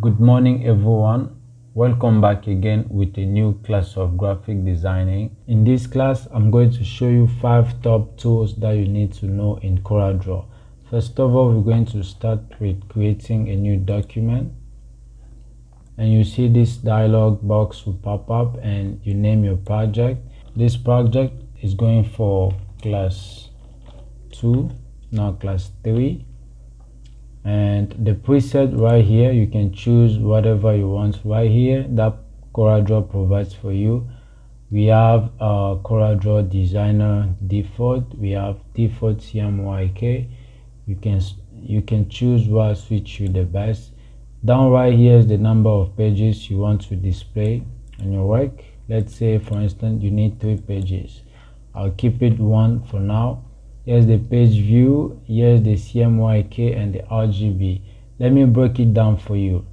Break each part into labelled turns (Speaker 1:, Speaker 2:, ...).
Speaker 1: Good morning everyone. Welcome back again with a new class of graphic designing. In this class, I'm going to show you 5 top tools that you need to know in Coreldraw. First of all, we're going to start with creating a new document. And you see this dialog box will pop up and you name your project. This project is going for class 2, not class 3. And the preset right here, you can choose whatever you want right here that Coreldraw provides for you. We have Coreldraw designer default, we have default CMYK. You can choose what suits you the best. Down right here is the number of pages you want to display on your work. Let's say for instance you need 3 pages. I'll keep it 1 for now. Here's the page view, here's the CMYK and the RGB. Let me break it down for you.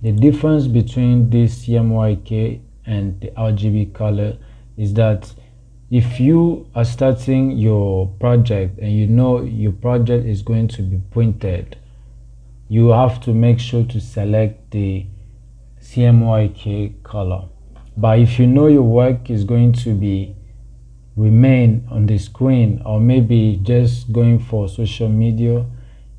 Speaker 1: The difference between this CMYK and the RGB color is that if you are starting your project and you know your project is going to be printed, you have to make sure to select the CMYK color. But if you know your work is going to be remain on the screen, or maybe just going for social media,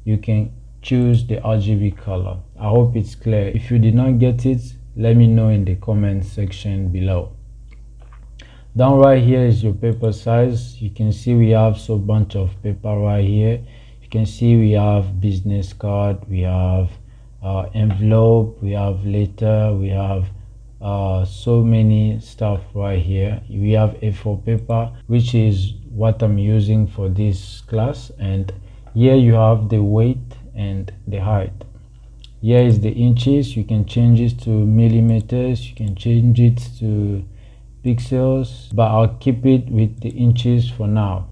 Speaker 1: you can choose the RGB color. I hope it's clear. If you did not get it, let me know in the comment section below. Down right here is your paper size. You can see we have so bunch of paper right here. You can see we have business card, we have envelope, we have letter, we have so many stuff right here. We have A4 paper, which is what I'm using for this class, and here you have the weight and the height. Here is the inches. You can change it to millimeters, you can change it to pixels, but I'll keep it with the inches for now.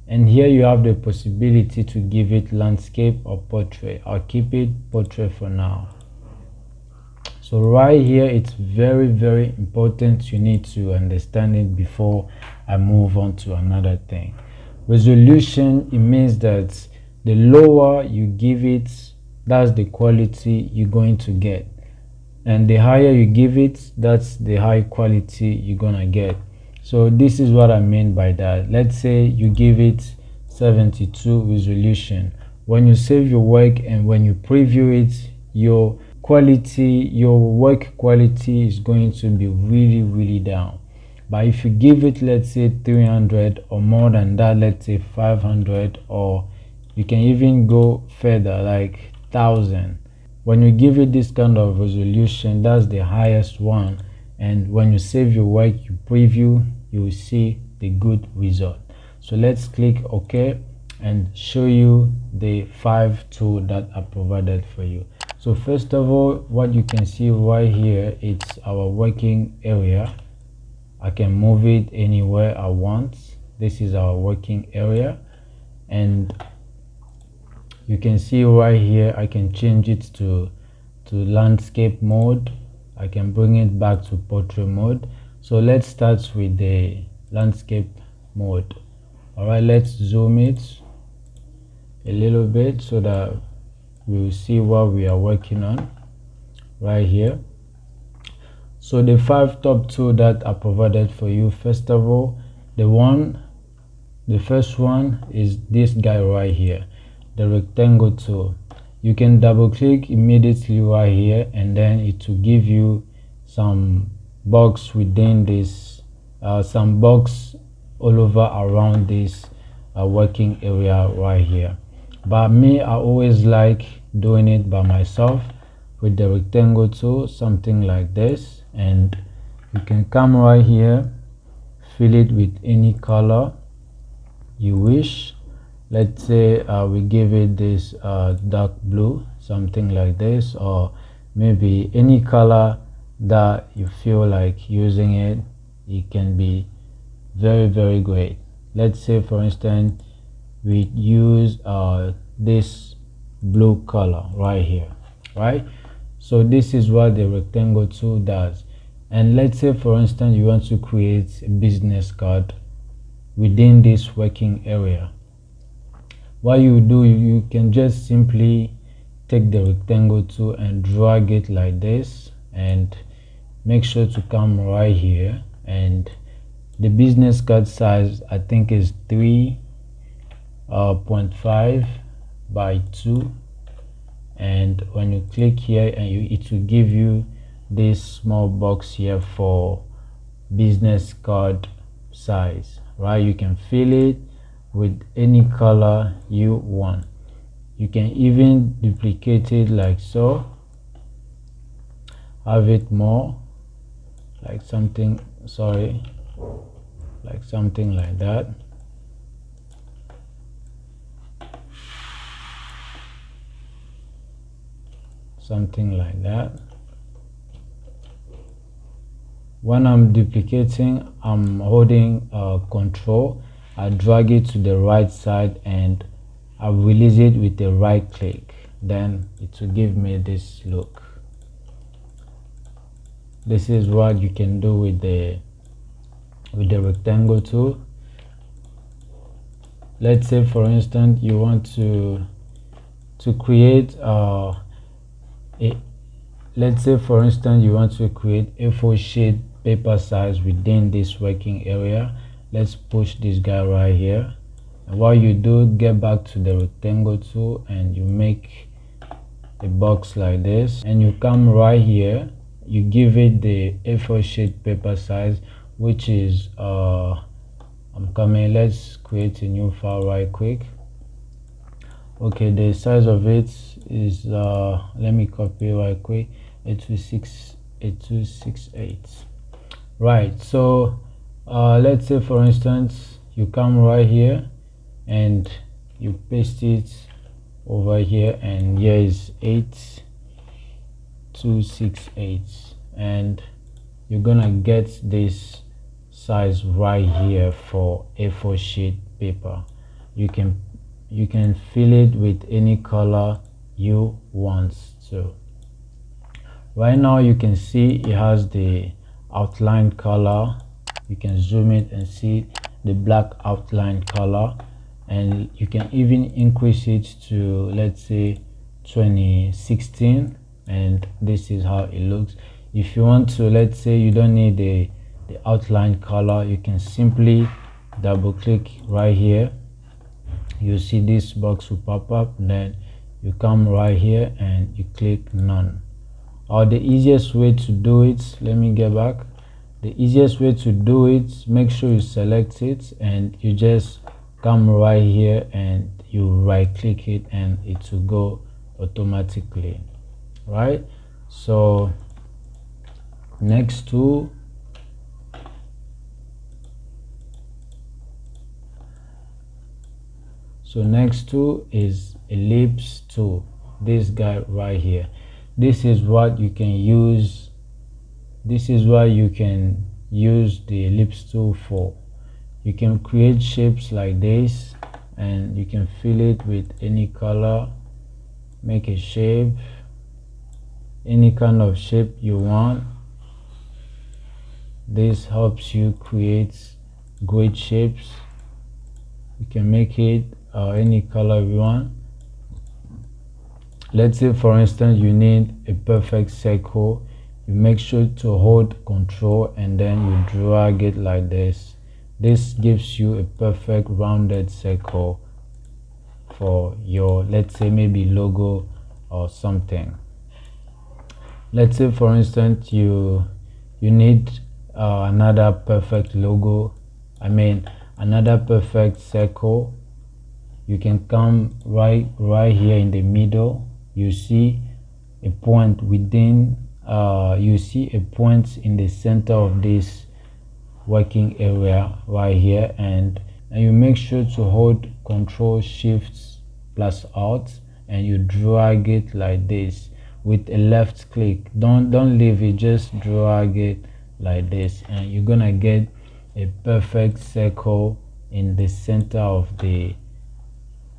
Speaker 1: And here you have the possibility to give it landscape or portrait. I'll keep it portrait for now. So right here, it's very important. You need to understand it before I move on to another thing. Resolution, it means that the lower you give it, that's the quality you're going to get. And the higher you give it, that's the high quality you're gonna get. So this is what I mean by that. Let's say you give it 72 resolution. When you save your work and when you preview it, your work quality is going to be really down. But if you give it, let's say 300 or more than that, let's say 500, or you can even go further like 1000. When you give it this kind of resolution, that's the highest one, and when you save your work, you preview, you will see the good result. So let's click OK and show you the 5 tools that are provided for you. So first of all, what you can see right here, it's our working area. I can move it anywhere I want. This is our working area, and you can see right here I can change it to landscape mode. I can bring it back to portrait mode. So let's start with the landscape mode. All right, let's zoom it a little bit so that we will see what we are working on right here. So the 5 top tools that are provided for you, first of all, the first one is this guy right here, the rectangle tool. You can double click immediately right here, and then it will give you some box within this, some box all over around this working area right here. But me, I always like doing it by myself with the rectangle tool, something like this. And you can come right here, fill it with any color you wish. Let's say we give it this dark blue, something like this, or maybe any color that you feel like using it. It can be very great. Let's say for instance we use this blue color right here, right? So this is what the rectangle tool does. And let's say for instance you want to create a business card within this working area. What you do, you can just simply take the rectangle tool and drag it like this, and make sure to come right here, and the business card size I think is 3.5 by 2, and when you click here, and it will give you this small box here for business card size, right? You can fill it with any color you want. You can even duplicate it like so, have it more like something, sorry, like something like that. Something like that. When I'm duplicating, I'm holding control, I drag it to the right side and I release it with a right click, then it will give me this look. This is what you can do with the rectangle tool. Let's say for instance you want to create let's say for instance you want to create A4 sheet paper size within this working area. Let's push this guy right here, and what you do, get back to the rectangle tool and you make a box like this, and you come right here, you give it the A4 sheet paper size, which is let's create a new file right quick. Okay, the size of it is let me copy right quick, 8268. Right, so let's say for instance you come right here and you paste it over here, and here is 8268, and you're gonna get this size right here for A4 sheet paper. You can fill it with any color you want to. Right now you can see it has the outline color. You can zoom it and see the black outline color, and you can even increase it to, let's say, 2016, and this is how it looks. If you want to, let's say you don't need the outline color, you can simply double click right here. You see this box will pop up, then you come right here and you click none. Or the easiest way to do it, let me get back. The easiest way to do it, make sure you select it and you just come right here and you right click it, and it will go automatically, right? So next tool, is ellipse tool. This guy right here, this is what you can use. This is what you can use the ellipse tool for. You can create shapes like this, and you can fill it with any color. Make a shape, any kind of shape you want. This helps you create great shapes. You can make it any color you want. Let's say for instance you need a perfect circle. You make sure to hold control and then you drag it like this. This gives you a perfect rounded circle for your, let's say, maybe logo or something. Let's say for instance you need another perfect logo, another perfect circle. You can come right here in the middle. You see a point within you see a point in the center of this working area right here, and you make sure to hold Control Shift plus Alt and you drag it like this with a left click. Don't leave it, just drag it like this, and you're gonna get a perfect circle in the center of the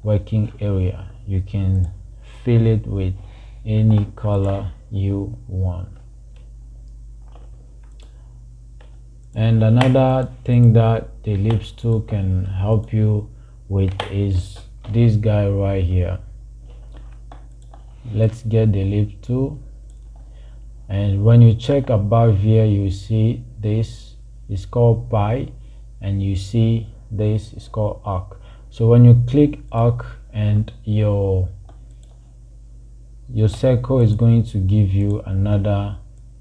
Speaker 1: working area. You can fill it with any color you want. And another thing that the ellipse tool can help you with is this guy right here. let's get the ellipse tool, and when you check above here, you see this is called pi, and you see this is called arc. So when you click arc, and your circle is going to give you another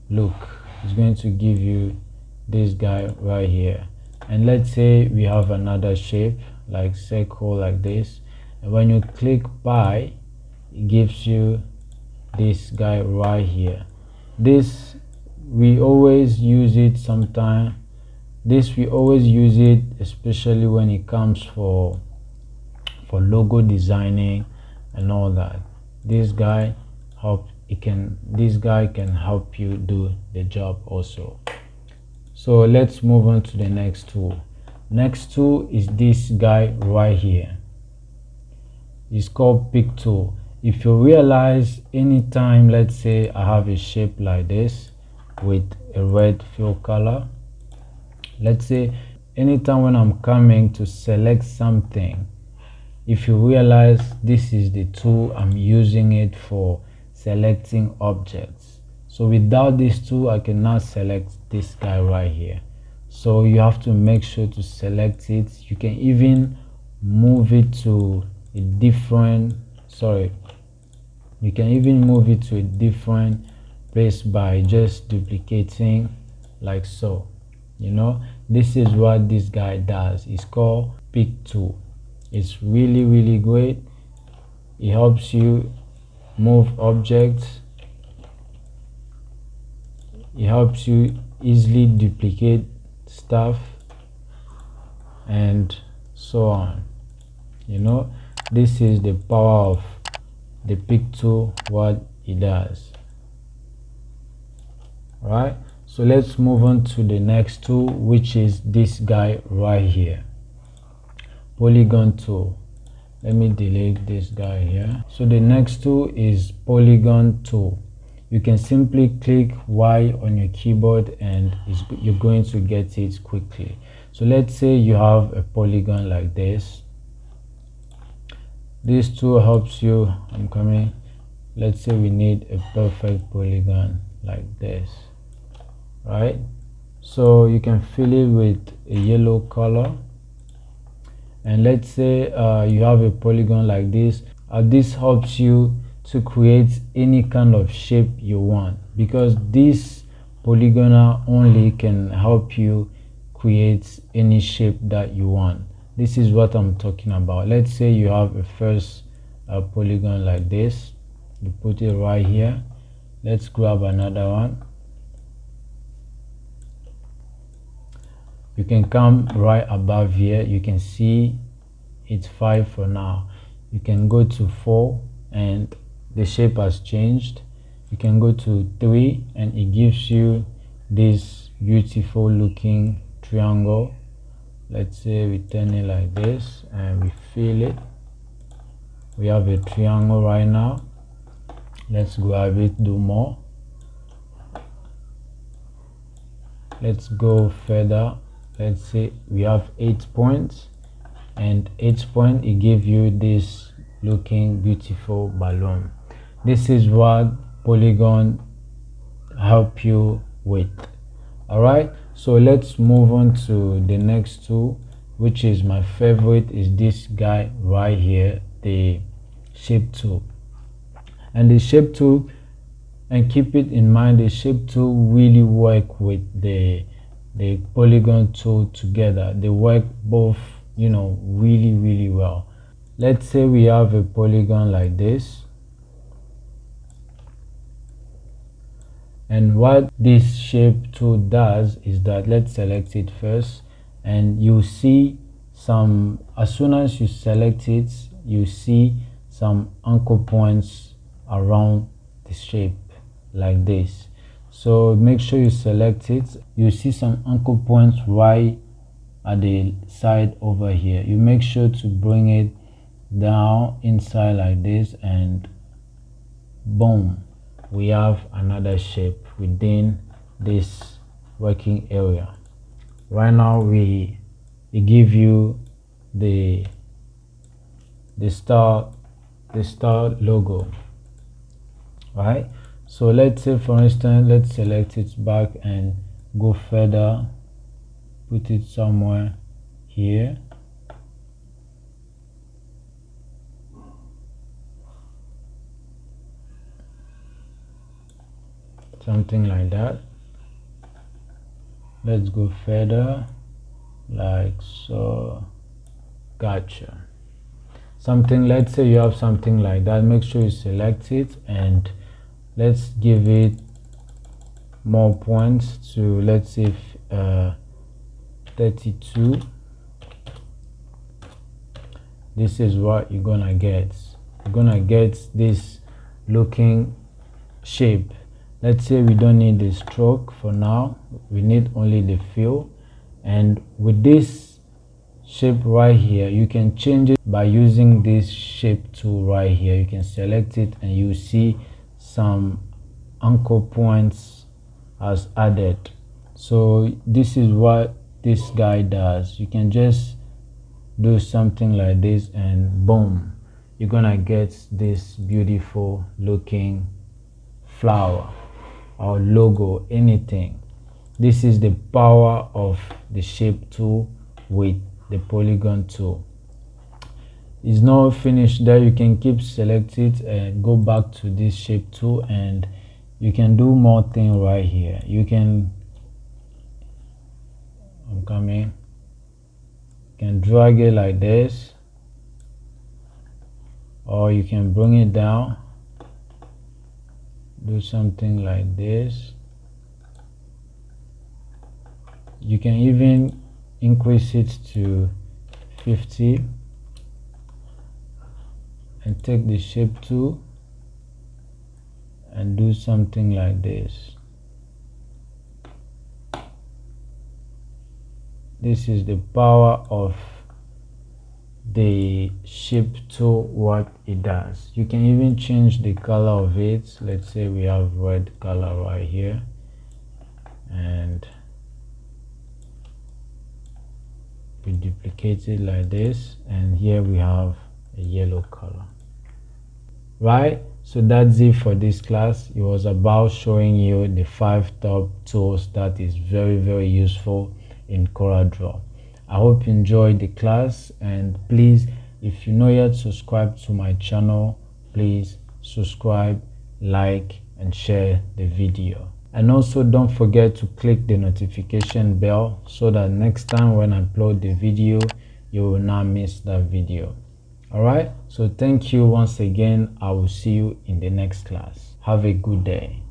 Speaker 1: look. It's going to give you this guy right here, and let's say we have another shape like circle like this, and when you click pi, it gives you this guy right here. This we always use it sometime. This we always use it, especially when it comes for logo designing and all that. This guy can help you do the job also. So let's move on to the next tool. Next tool is this guy right here. It's called pick tool. If you realize, anytime, let's say I have a shape like this with a red fill color, let's say anytime when I'm coming to select something, if you realize, this is the tool I'm using it for selecting objects. So without this tool, I cannot select this guy right here. So you have to make sure to select it. You can even move it to a different place by just duplicating like so. This is what this guy does. It's called pick tool. It's really great. It helps you move objects. It helps you easily duplicate stuff and so on. This is the power of the pick tool, what it does. Right, so let's move on to the next tool, which is this guy right here, polygon tool. Let me delete this guy here. So the next tool is polygon tool. You can simply click Y on your keyboard and you're going to get it quickly. So let's say you have a polygon like this. This tool helps you. Let's say we need a perfect polygon like this, right? So you can fill it with a yellow color, and let's say you have a polygon like this. This helps you to create any kind of shape you want, because this polygon only can help you create any shape that you want. This is what I'm talking about. Let's say you have a first polygon like this. You put it right here. Let's grab another one. You can come right above here. You can see it's 5 for now. You can go to 4 and the shape has changed. You can go to 3 and it gives you this beautiful looking triangle. Let's say we turn it like this and we fill it. We have a triangle right now. Let's grab it, do more. Let's go further. Let's say we have 8 points, and 8 points, it gives you this looking beautiful balloon. This is what polygon help you with. All right, so let's move on to the next tool, which is my favorite, is this guy right here, the shape tool. And the shape tool, and keep it in mind, the shape tool really work with the polygon tool together. They work both, really well. Let's say we have a polygon like this, and what this shape tool does is that, let's select it first, and you see some, as soon as you select it, you see some anchor points around the shape like this. So make sure you select it. You see some anchor points right at the side over here. You make sure to bring it down inside like this, and boom, we have another shape within this working area. Right now we give you the star logo. right? So let's say, for instance, let's select it back and go further, put it somewhere here. Something like that. Let's go further, like so. Gotcha. Something, let's say you have something like that, make sure you select it and let's give it more points to, let's say 32. This is what you're gonna get. You're gonna get this looking shape. Let's say we don't need the stroke for now, we need only the fill, and with this shape right here, you can change it by using this shape tool right here. You can select it and you see some anchor points as added. So this is what this guy does. You can just do something like this and boom, you're gonna get this beautiful looking flower or logo, anything. This is the power of the shape tool with the polygon tool. It's not finished there. You can keep select it and go back to this shape tool and you can do more thing right here. You can drag it like this, or you can bring it down, do something like this. You can even increase it to 50 and take the shape tool and do something like this. This is the power of the shape tool, what it does. You can even change the color of it. Let's say we have red color right here, and we duplicate it like this, and here we have a yellow color, right? So that's it for this class. It was about showing you the 5 top tools that is very useful in Coreldraw. I hope you enjoyed the class, and please, if you not yet subscribe to my channel, please subscribe, like and share the video. And also don't forget to click the notification bell so that next time when I upload the video, you will not miss that video. Alright, so thank you once again. I will see you in the next class. Have a good day.